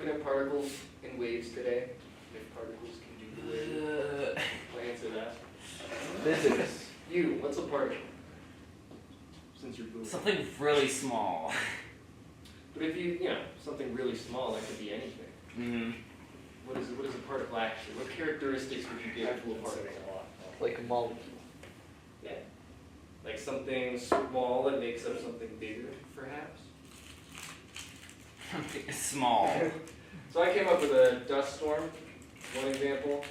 looking at particles and waves today. If particles can do the wave. I'll answer that. Physics. You, what's a particle? Since you're Google. Something really small. But if you know, something really small, that could be anything. Mm-hmm. What is a particle actually? What characteristics would you give to a particle? Like a molecule. Yeah. Like something small that makes up something bigger, perhaps? Something small. So I came up with a dust storm, one example,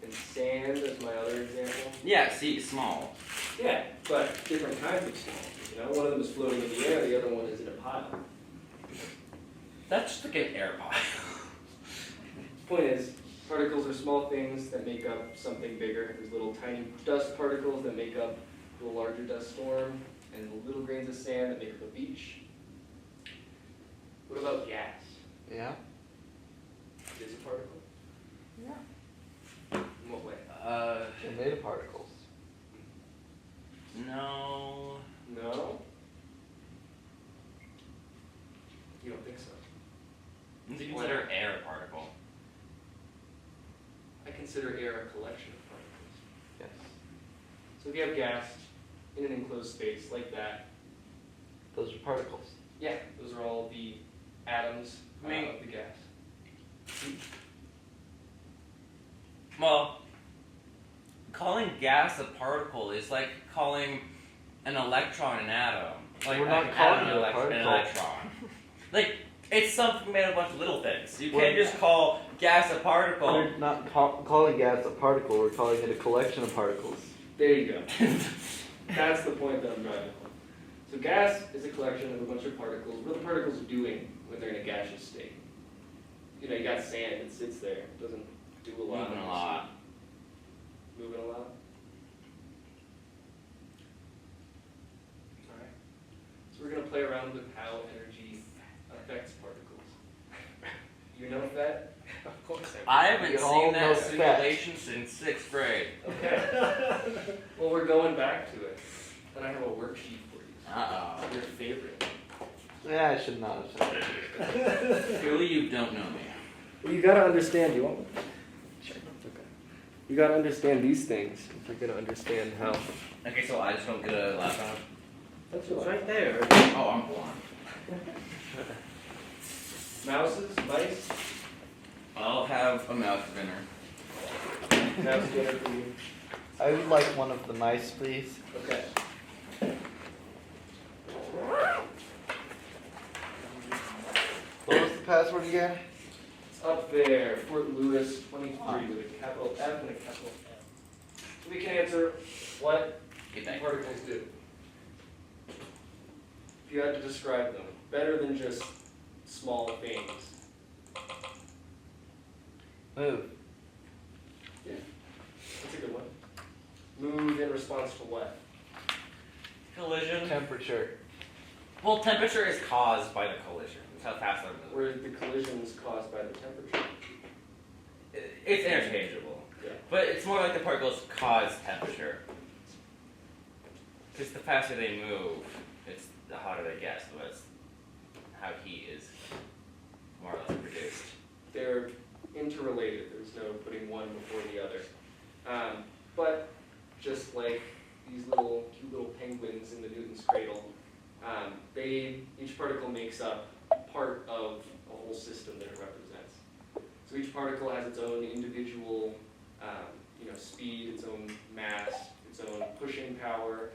and sand as my other example. Yeah, see, small. Yeah, but different kinds of small. You know, one of them is floating in the air, the other one is in a pile. That's just like an air pile. Point is, particles are small things that make up something bigger. There's little tiny dust particles that make up a little larger dust storm, and little grains of sand that make up a beach. What about gas? Yeah. Is it a particle? Yeah. In what way? They're made of particles. No. No? You don't think so? Do you consider air a particle? I consider air a collection of particles. Yes. So if you have gas in an enclosed space like that, Those are particles. yeah, those are all the atoms of the gas. Well, calling gas a particle is like calling an electron an atom. Like We're not an calling atom it a an particle. electron. Like, it's something made of a bunch of little things. You Well, can't just call gas a particle. We're not calling gas a particle, we're calling it a collection of particles. There you go. That's the point that I'm driving home. So gas is a collection of a bunch of particles. What are the particles doing when they're in a gaseous state? You know, you got sand, it sits there, it doesn't do a lot. Moving a lot. Moving a lot? Alright. So we're going to play around with how energy affects particles. You know that? Of course I haven't We all seen know that facts. simulation since 6th grade. Okay. Well, we're going back to it. And I have a worksheet for you. Uh-oh. Your favorite. Yeah, I should not have said that. Clearly you don't know me. Well, you gotta understand, you want me? Sure. Okay. You gotta understand these things if you're gonna understand how. Okay, so I just don't get a laptop? That's It's right there. Oh, I'm blind. Mouses, mice, I'll have a mouth dinner. mouse dinner for you. I would like one of the mice, please. Okay. What was the password again? It's up there, Fort Lewis 23 with a capital F and a capital M. So we can answer what Get that. particles do. If you had to describe them, better than just small things. Move. Yeah, that's a good one. Move in response to what? Collision. Temperature. Well, temperature is caused by the collision. That's how fast they're moving. Where the collision is caused by the temperature. It's interchangeable. Yeah. But it's more like the particles cause temperature. Because the faster they move, it's the hotter they get, so that's how heat is more or less produced. They're interrelated. There's no putting one before the other. But just like these cute little penguins in the Newton's cradle, each particle makes up part of a whole system that it represents. So each particle has its own individual, speed, its own mass, its own pushing power,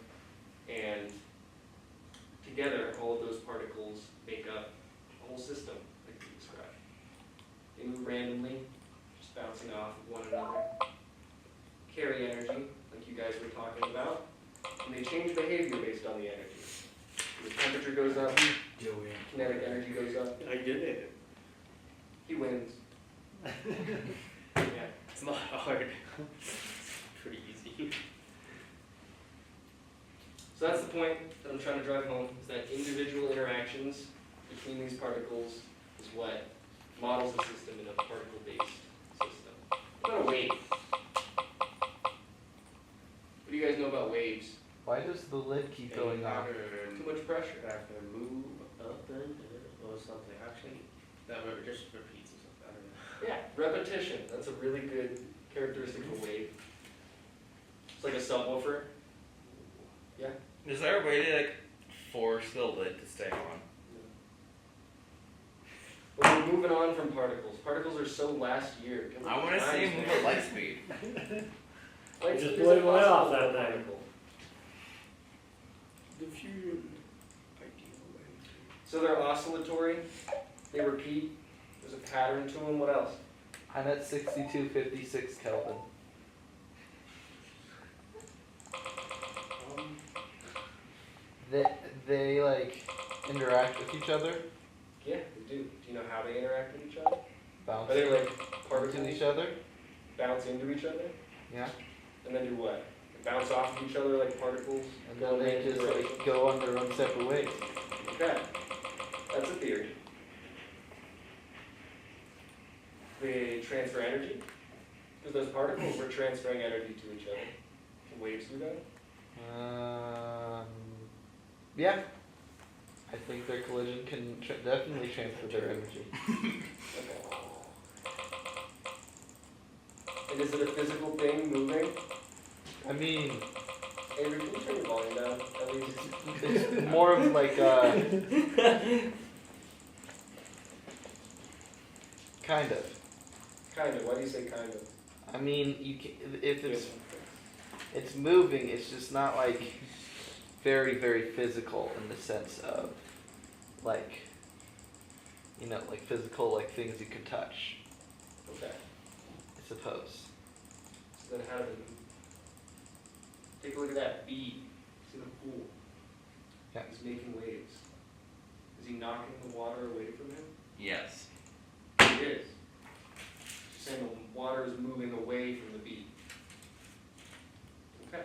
and together, all of those particles make up a whole system, like we described. They move randomly, just bouncing off of one another, carry energy, like you guys were talking about, and they change behavior based on the energy. The temperature goes up, kinetic energy goes up. I did it. He wins. Yeah. It's not hard. Pretty easy. So that's the point that I'm trying to drive home, is that individual interactions between these particles is what models the system in a particle-based system. What about a wave? What do you guys know about waves? Why does the lid keep going off? Too much pressure. After move up and or something. Actually, That just repeats or something. I don't know. Yeah, repetition. That's a really good characteristic of a wave. It's like a subwoofer. Yeah. Is there a way to like force the lid to stay on? Well, we're moving on from particles. Particles are so last year. I want to see him move at light speed. Light Just speed blew is my way off impossible that for a thing. particle. Diffusion. Ideal. So they're oscillatory. They repeat. There's a pattern to them. What else? I'm at 6256 Kelvin. They like interact with each other, Yeah, they do. Do you know how they interact with each other? bounce Are they like into particles each other. bounce into each other? Yeah, And then do what? They bounce off of each other like particles? and go then they in just different like directions? go on their own separate ways. Okay. That's a theory. They transfer energy? Because those particles were transferring energy to each other. Can waves do that? Yeah. I think their collision can definitely transfer their energy. Okay. And is it a physical thing moving? I mean, Avery, can you turn your volume down at least? it's more of like kind of. Kind of. Why do you say kind of? I mean, you can, if it's moving, it's just not like very, very physical in the sense of like, you know, like physical, like things you can touch, Okay. I suppose. So then how do they move? Take a look at that bee. He's in a pool. Yeah. He's making waves. Is he knocking the water away from him? Yes. He is. You're saying the water is moving away from the bee. Okay.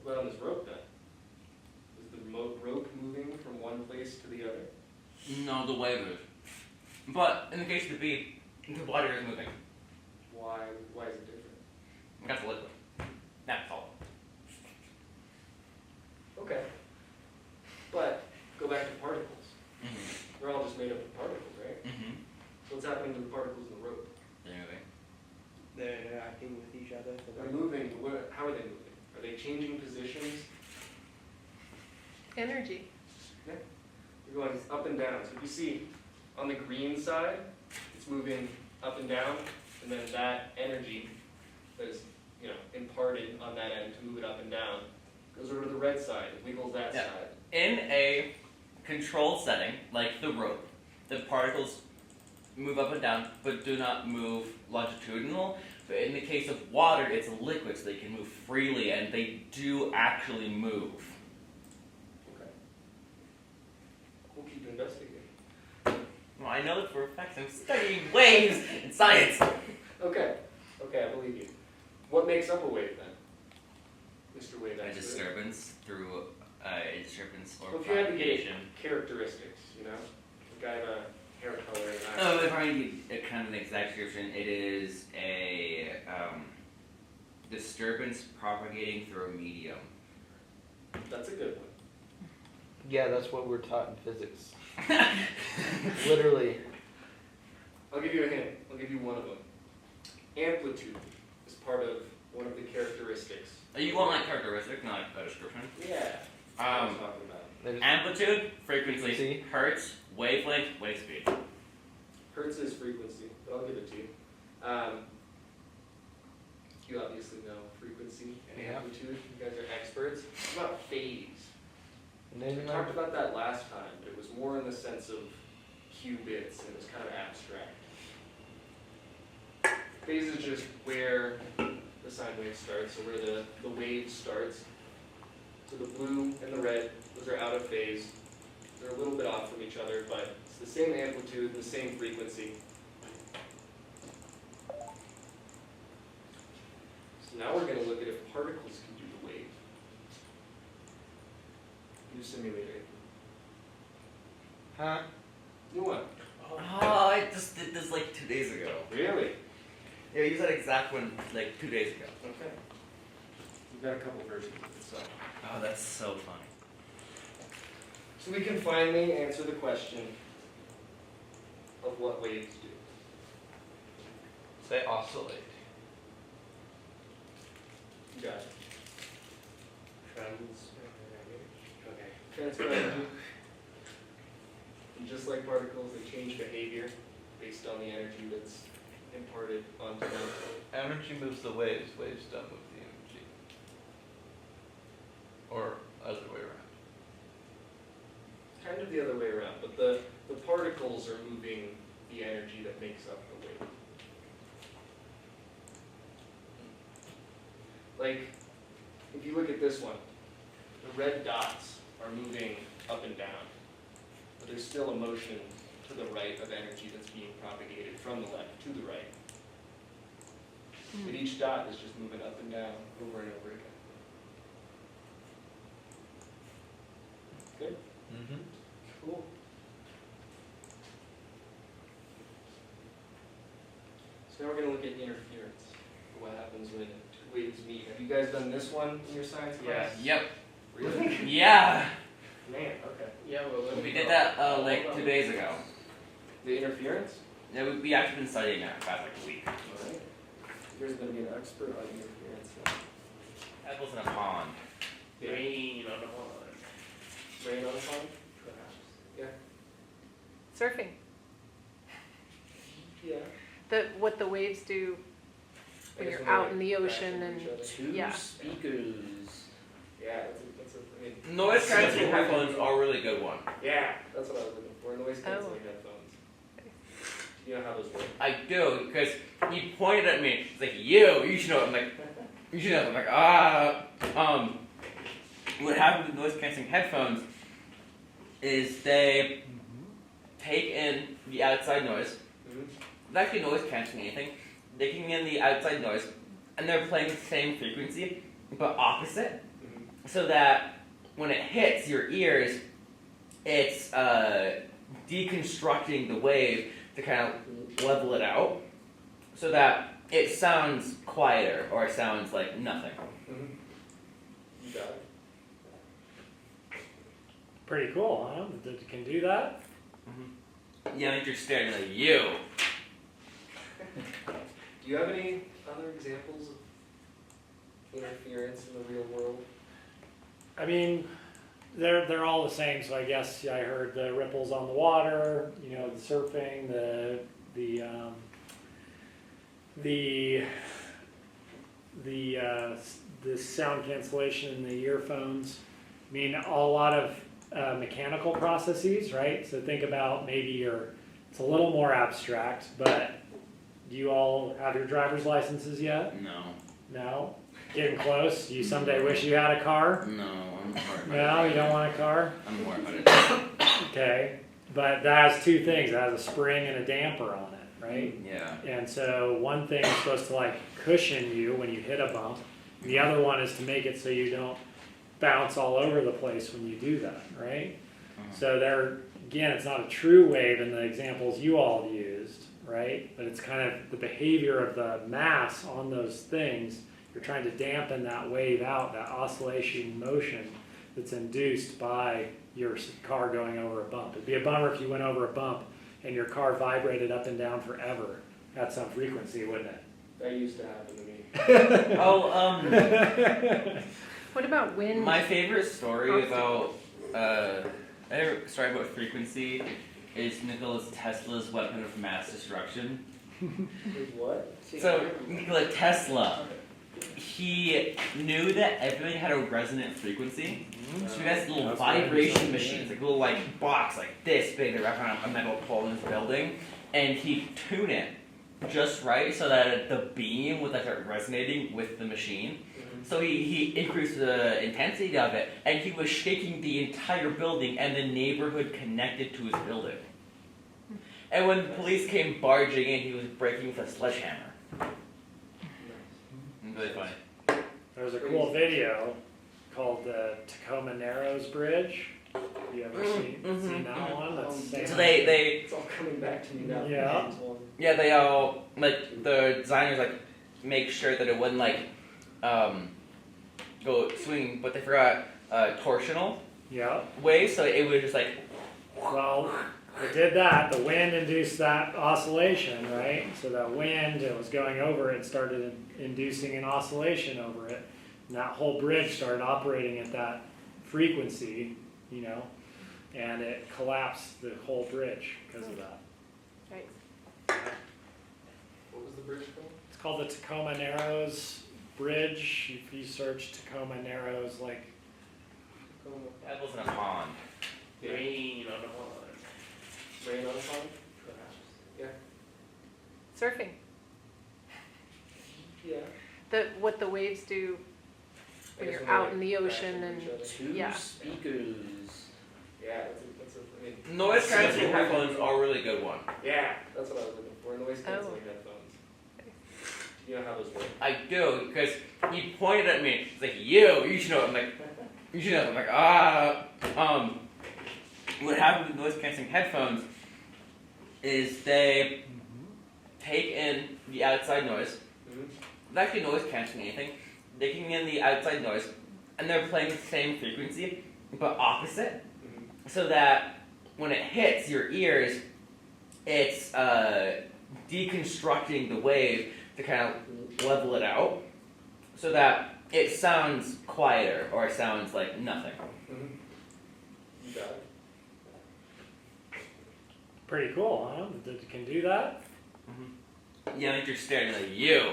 What about on this rope then? Is the rope moving from one place to the other? No, the wave is. But in the case of the bee, the water is moving. Why is it different? That's a liquid. That's all. Okay. But go back to particles. Mm-hmm. They're all just made up of particles, right? Mm-hmm. So what's happening to the particles in the rope? They're moving. They're interacting with each other. So They're moving, but how are they moving? Are they changing positions? Energy. Yeah. They're going up and down. So if you see on the green side, it's moving up and down, and then that energy that is, you know, imparted on that end to move it up and down goes over to the red side. It wiggles that Yeah. side. In a controlled setting, like the rope, the particles move up and down, but do not move longitudinal. But in the case of water, it's a liquid, so they can move freely, and they do actually move. Okay. We'll keep investigating. Well, I know that for a fact. I'm studying waves in science. Okay. Okay, I believe you. What makes up a wave then? Mr. Wave A expert. disturbance through a disturbance or Well, if you had to get propagation. characteristics, you know? The guy have a hair color and Oh, if I need a kind of an exact description, it is a disturbance propagating through a medium. That's a good one. Yeah, that's what we're taught in physics. Literally. I'll give you a hint. I'll give you one of them. Amplitude is part of one of the characteristics. You want my characteristic, not a description. Yeah. That's what I'm talking about. There's Amplitude, frequency, Frequency. hertz, wavelength, wave speed. Hertz is frequency, but I'll give it to you. You obviously know frequency and Yeah. amplitude. You guys are experts. What about phase? and We then talked about that last time, but it was more in the sense of qubits, and it was kind of abstract. Phase is just where the sine wave starts, so where the wave starts. So the blue and the red, those are out of phase. They're a little bit off from each other, but it's the same amplitude, the same frequency. So now we're going to look at if particles can do the wave. New simulator. huh? New one. Oh, I just did this like 2 days ago. Really? Yeah, I used that exact one like 2 days ago. Okay. We've got a couple versions of it, so. Oh, that's so funny. So we can finally answer the question, of what waves do. Say oscillate. You got it. Okay. Transfer energy. And just like particles, they change behavior based on the energy that's imparted onto them. Energy moves the waves, waves don't move the energy. Or other way around. Kind of the other way around, but the particles are moving the energy that makes up the wave. Like, if you look at this one, the red dots are moving up and down, but there's still a motion to the right of energy that's being propagated from the left to the right. But each dot is just moving up and down over and over again. Good? Mm-hmm. Cool. So now we're going to look at interference, what happens when two waves meet. Have you guys done this one in your science class? Yep. Really? Yeah. Man, okay. Yeah, well, We did that like 2 days ago. The interference? Yeah, we actually been studying that for about like a week. Alright. You guys are going to be an expert on interference now. That was in a pond. rain on the pond. Rain on a pond? Perhaps. Surfing. Yeah. What the waves do I when guess you're when out they in the crash ocean into and each other. Two Yeah. speakers. Yeah, that's a, I mean, Noise canceling headphones are a really good one. yeah, that's what I was looking for. Noise canceling Oh. headphones. You know how those work? I do, because he pointed at me. He's like, you should know. I'm like, you should know. I'm like, what happens with noise canceling headphones is they take in the outside noise. Mm-hmm. It's actually noise canceling anything. Taking in the outside noise, and they're playing the same frequency, but opposite, Mm-hmm. so that when it hits your ears, it's deconstructing the wave to kind of level it out, so that it sounds quieter, or it sounds like nothing. Mm-hmm. You got it. Pretty cool, huh? That it can do that? Yeah, I think you're staring at you. Do you have any other examples of interference in the real world? I mean, they're all the same. So I guess I heard the ripples on the water, you know, the surfing, the sound cancellation in the earphones. I mean, a lot of mechanical processes, right? So think about maybe it's a little more abstract, but do you all have your driver's licenses yet? No. No? Getting close? Do you someday wish you had a car? No, I'm more No, you don't want a car? I'm more about it. Okay. But that has two things. It has a spring and a damper on it, right? Yeah. And so one thing is supposed to like cushion you when you hit a bump. The other one is to make it so you don't bounce all over the place when you do that, right? So again, it's not a true wave in the examples you all used, right? But it's kind of the behavior of the mass on those things. You're trying to dampen that wave out, that oscillation motion that's induced by your car going over a bump. It'd be a bummer if you went over a bump and your car vibrated up and down forever at some frequency, wouldn't it? That used to happen to me. what about wind? My favorite story about frequency is Nikola Tesla's weapon of mass destruction. Wait, what? So Nikola Tesla, he knew that everything had a resonant frequency. So he has little vibration machines, like little like box like this big that wrap around a metal pole in his building, and he'd tune it just right so that the beam would like start resonating with the machine. So he increased the intensity of it, and he was shaking the entire building and the neighborhood connected to his building. And when the police came barging in, he was breaking with a sledgehammer. It's really funny. There's a cool video called the Tacoma Narrows Bridge. Have you ever seen that one? That's the same. So they It's all coming back to me now. Yeah. they all like the designers like make sure that it wouldn't like go swinging, but they forgot torsional Yeah. way, so it was just like Well, it did that. The wind induced that oscillation, right? So that wind, it was going over it, started inducing an oscillation over it. And that whole bridge started operating at that frequency, you know, and it collapsed the whole bridge because of that. Right. What was the bridge called? It's called the Tacoma Narrows Bridge. If you search Tacoma Narrows, like, Pebbles in a pond. Rain on a pond. Rain on a pond? Perhaps. Surfing. Yeah. What the waves do I when guess you're when out they in the crash ocean into and each other. Two Yeah. speakers. Yeah, I mean, Noise canceling headphones are a really good one. yeah, that's what I was looking for. Noise canceling Oh. headphones. You know how those work? I do, because he pointed at me. He's like, you should know. I'm like, you should know. I'm like, what happened with noise canceling headphones is they take in the outside noise. Mm-hmm. It's actually noise canceling anything. Taking in the outside noise, and they're playing the same frequency, but opposite, so that when it hits your ears, it's deconstructing the wave to kind of level it out, so that it sounds quieter or it sounds like nothing. Mm-hmm. You got it. pretty cool, huh? That it can do that. Yeah, I think you're staring at you.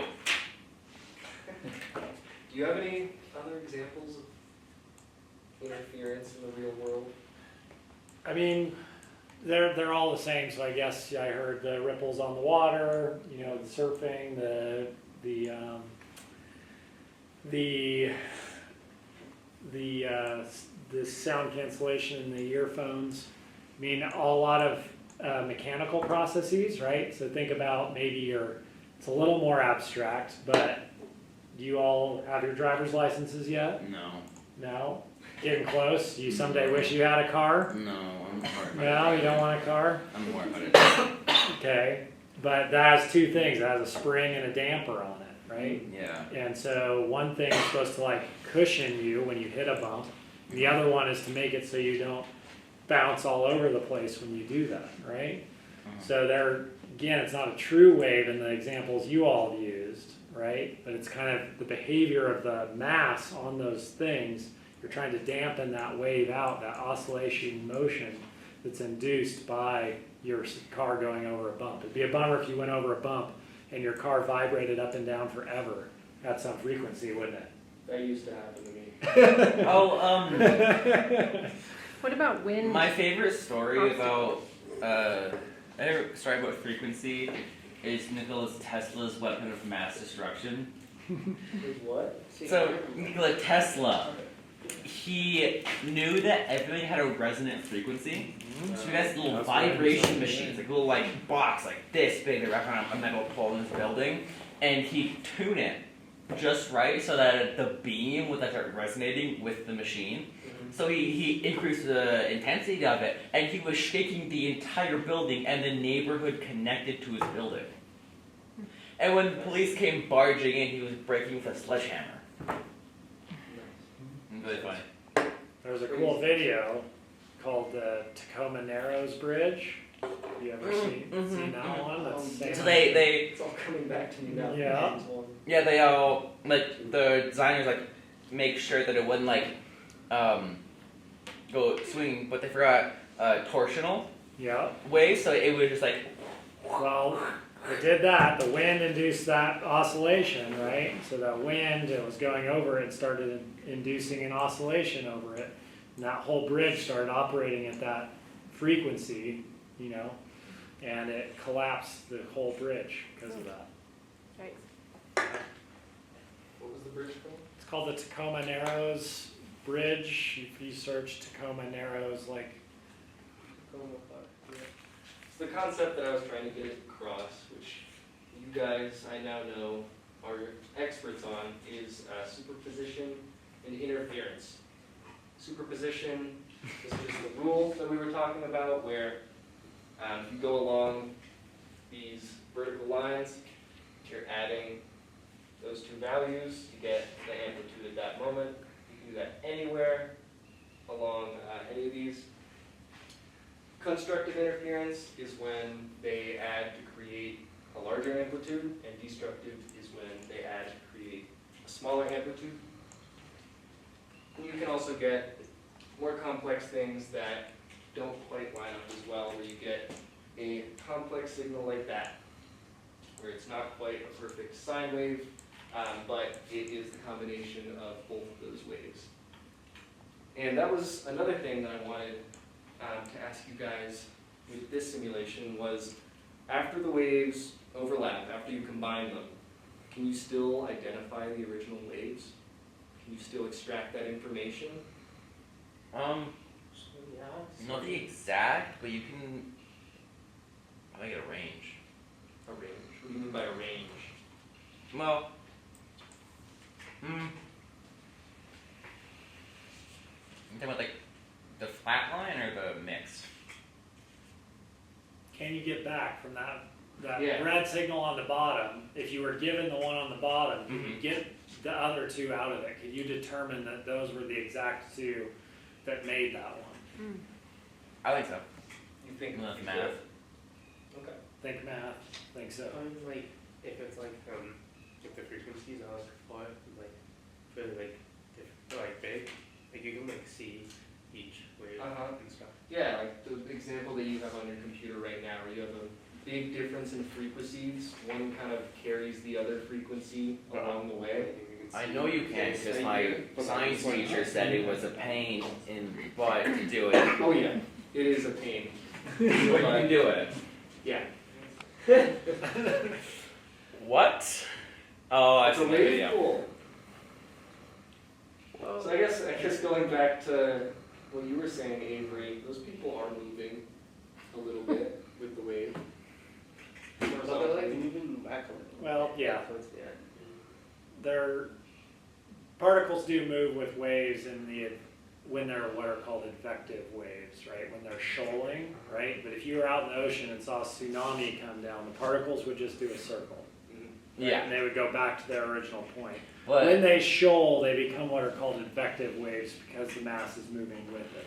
Do you have any other examples of interference in the real world? I mean, they're all the same. So I guess I heard the ripples on the water, you know, the surfing, the sound cancellation in the earphones. I mean, a lot of mechanical processes, right? So think about maybe it's a little more abstract, but do you all have your driver's licenses yet? No. No? Getting close? Do you someday wish you had a car? No, I'm more about No, you don't want a car? I'm more about it. Okay, but that has two things. It has a spring and a damper on it, right? Yeah. And so one thing is supposed to like cushion you when you hit a bump. And the other one is to make it so you don't bounce all over the place when you do that, right? So again, it's not a true wave in the examples you all used, right? But it's kind of the behavior of the mass on those things. You're trying to dampen that wave out, that oscillation motion that's induced by your car going over a bump. It'd be a bummer if you went over a bump and your car vibrated up and down forever at some frequency, wouldn't it? That used to happen to me. what about wind? My favorite story about frequency is Nikola Tesla's weapon of mass destruction. With what? So Nikola Tesla, he knew that everything had a resonant frequency. So he has little vibration machines, like a little like box like this big that wrap around a metal pole in this building, and he'd tune it just right so that the beam would start resonating with the machine. So he increased the intensity of it, and he was shaking the entire building and the neighborhood connected to his building. And when the police came barging in, he was breaking with a sledgehammer. It's really funny. There's a cool video called the Tacoma Narrows Bridge. Have you ever seen that one? That's the same. So they It's all coming back to me now. Yeah. they all like the designers like make sure that it wouldn't like go swing, but they forgot torsional Yeah. way, so it was just like Well, it did that. The wind induced that oscillation, right? So that wind, it was going over it, started inducing an oscillation over it. And that whole bridge started operating at that frequency, you know, and it collapsed the whole bridge because of that. Right. What was the bridge called? It's called the Tacoma Narrows Bridge. If you search Tacoma Narrows, like, Yeah. So the concept that I was trying to get across, which you guys I now know are experts on, is superposition and interference. Superposition is just the rule that we were talking about, where you go along these vertical lines, you're adding those two values to get the amplitude at that moment. You can do that anywhere along any of these Constructive interference is when they add to create a larger amplitude, and destructive is when they add to create a smaller amplitude. And you can also get more complex things that don't quite line up as well, where you get a complex signal like that, where it's not quite a perfect sine wave, but it is the combination of both of those waves. And that was another thing that I wanted to ask you guys with this simulation was, after the waves overlap, after you combine them, can you still identify the original waves? Can you still extract that information? Not the exact, but you can probably get a range. A range? What do you mean by a range? Well, you talking about like the flat line or the mix? Can you get back from that Yeah. red signal on the bottom? If you were given the one on the bottom, could you Mhm. get the other two out of it? Could you determine that those were the exact two that made that one? I think so. You think Enough you math. could? Okay. Think math, think so. Like if it's like if the frequencies are like really like like big, like you can like see each wave and stuff. Yeah, like the example that you have on your computer right now, where you have a big difference in frequencies. One kind of carries the other frequency along the way. I know you can, because my science teacher said it was a pain in the butt to do it. Oh yeah, it is a pain. But you can do it. Yeah. What? Oh, I It's see a the wave video. pool. So I guess going back to what you were saying, Avery, those people are moving a little bit with the wave. But they're like moving back a little. Well, yeah, Towards the end. their particles do move with waves when they're what are called advective waves, right? When they're shoaling, right? But if you were out in the ocean and saw a tsunami come down, the particles would just do a circle. Right? Yeah, And they would go back to their original point. but When they shoal, they become what are called advective waves because the mass is moving with it.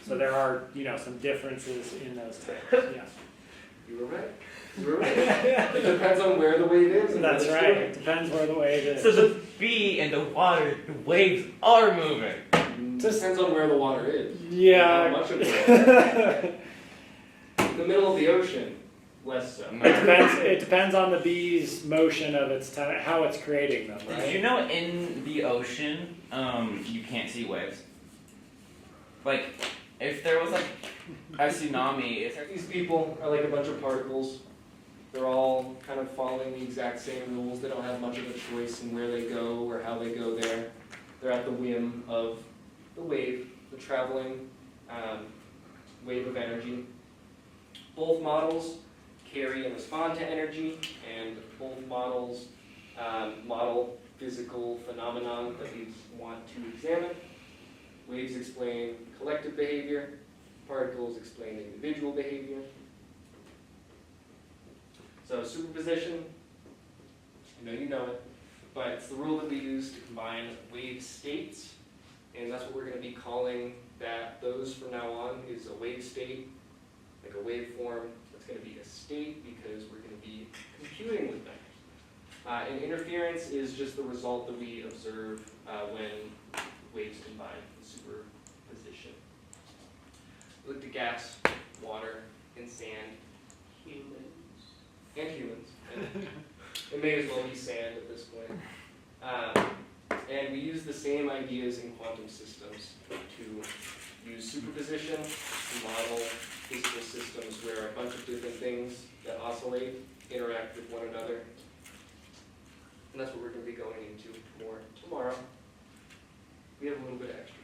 So there are, some differences in those types. Yeah, You were right. You were right. It depends on where the wave is. And that's what it's right. doing. It depends where the wave is. so the bee in the water, the waves are moving. Just- Depends on where the water is. Yeah. How much of it. The middle of the ocean, less so. It depends on the bee's motion of its how it's creating them, right? Did you know in the ocean, you can't see waves? Like, if there was like a tsunami, These people are like a bunch of particles. They're all kind of following the exact same rules. They don't have much of a choice in where they go or how they go there. They're at the whim of the wave, the traveling wave of energy. Both models carry and respond to energy, and both models model physical phenomenon that we want to examine. Waves explain collective behavior, particles explain individual behavior. So superposition, I know you know it, but it's the rule that we use to combine wave states, and that's what we're going to be calling that. Those from now on is a wave state, like a waveform. That's going to be a state because we're going to be computing with them. And interference is just the result that we observe when waves combine in superposition. We looked at gas, water, and sand. And humans. And it may as well be sand at this point. And we use the same ideas in quantum systems to use superposition to model physical systems where a bunch of different things that oscillate interact with one another. And that's what we're going to be going into more tomorrow. We have a little bit of extra